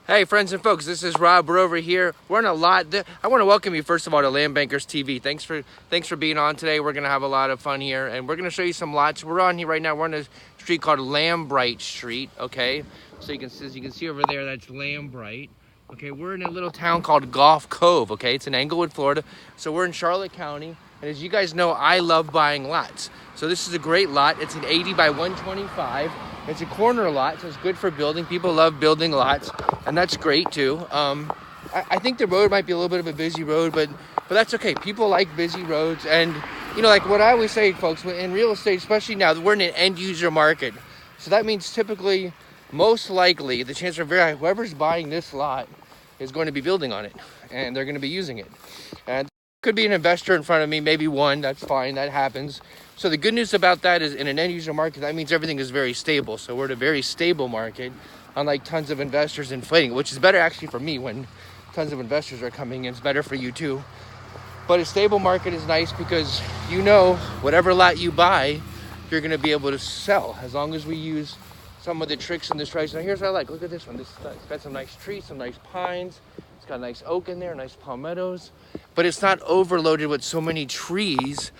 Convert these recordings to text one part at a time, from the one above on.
Hey friends and folks, this is Rob. We're over here. We're on a lot. I want to welcome you first of all to Land Bankers TV. Thanks for being on today. We're gonna have a lot of fun here, and we're gonna show you some lots. We're on here right now. We're on a street called Lambright Street. Okay, so as you can see over there, that's Lambright. Okay, we're in a little town called Gulf Cove. Okay, it's in Englewood, Florida. So we're in Charlotte County, and as you guys know, I love buying lots. So this is a great lot. It's an 80 by 125. It's a corner lot, so it's good for building. People love building lots, and that's great too. I think the road might be a little bit of a busy road, but that's okay. People like busy roads, and you know, like what I always say, folks, in real estate, especially now, we're in an end user market. So that means typically, most likely, the chances are very high, whoever's buying this lot is going to be building on it, and they're going to be using it. And could be an investor in front of me, maybe one, that's fine, that happens. So the good news about that is in an end user market, that means everything is very stable. So we're at a very stable market, unlike tons of investors inflating, which is better actually for me when tons of investors are coming in. It's better for you too. But a stable market is nice because you know whatever lot you buy, you're gonna be able to sell as long as we use some of the tricks in this price. Now here's what I like, look at this one. It's got some nice trees, some nice pines. It's got a nice oak in there, nice palmettos, but it's not overloaded with so many trees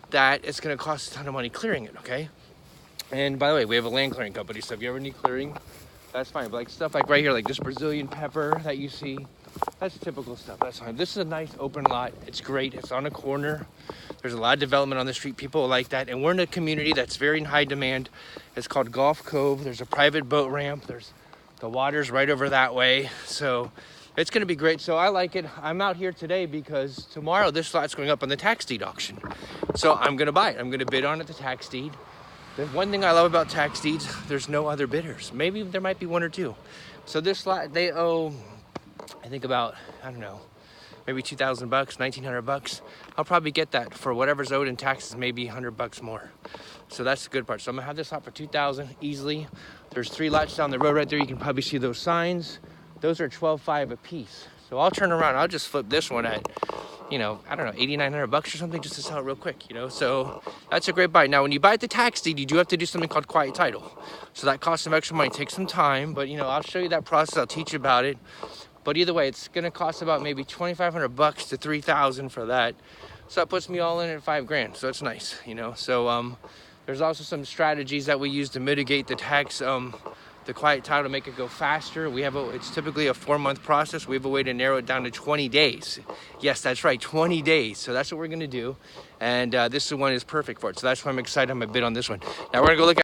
that it's going to cost a ton of money clearing it, okay? And by the way, we have a land clearing company, so if you ever need clearing, that's fine. But like stuff like right here, like this Brazilian pepper that you see, that's typical stuff, that's fine. This is a nice open lot. It's great. It's on a corner. There's a lot of development on the street. People like that. And we're in a community that's very in high demand. It's called Gulf Cove. There's a private boat ramp. There's the water's right over that way. So it's going to be great. So I like it. I'm out here today because tomorrow this lot's going up on the tax deed auction. So I'm going to buy it. I'm going to bid on it, the tax deed. There's one thing I love about tax deeds. There's no other bidders. Maybe there might be one or two. So this lot, they owe, I think about, I don't know, maybe $2,000, $1,900. I'll probably get that for whatever's owed in taxes, maybe $100 more. So that's the good part. So I'm gonna have this lot for $2,000 easily. There's 3 lots down the road right there. You can probably see those signs. Those are $12,500 a piece. So I'll turn around. I'll just flip this one at, you know, I don't know, $8,900 or something just to sell it real quick, you know? So that's a great buy. Now, when you buy at the tax deed, you do have to do something called quiet title. So that costs some extra money, takes some time, but you know, I'll show you that process. I'll teach you about it. But either way, it's gonna cost about maybe $2,500 to $3,000 for that. So that puts me all in at $5,000. So it's nice, you know? So there's also some strategies that we use to mitigate the tax, the quiet title to make it go faster. It's typically a 4-month process. We have a way to narrow it down to 20 days. Yes, that's right, 20 days. So that's what we're gonna do. And this one is perfect for it. So that's why I'm excited. I'm gonna bid on this one. Now we're gonna go look at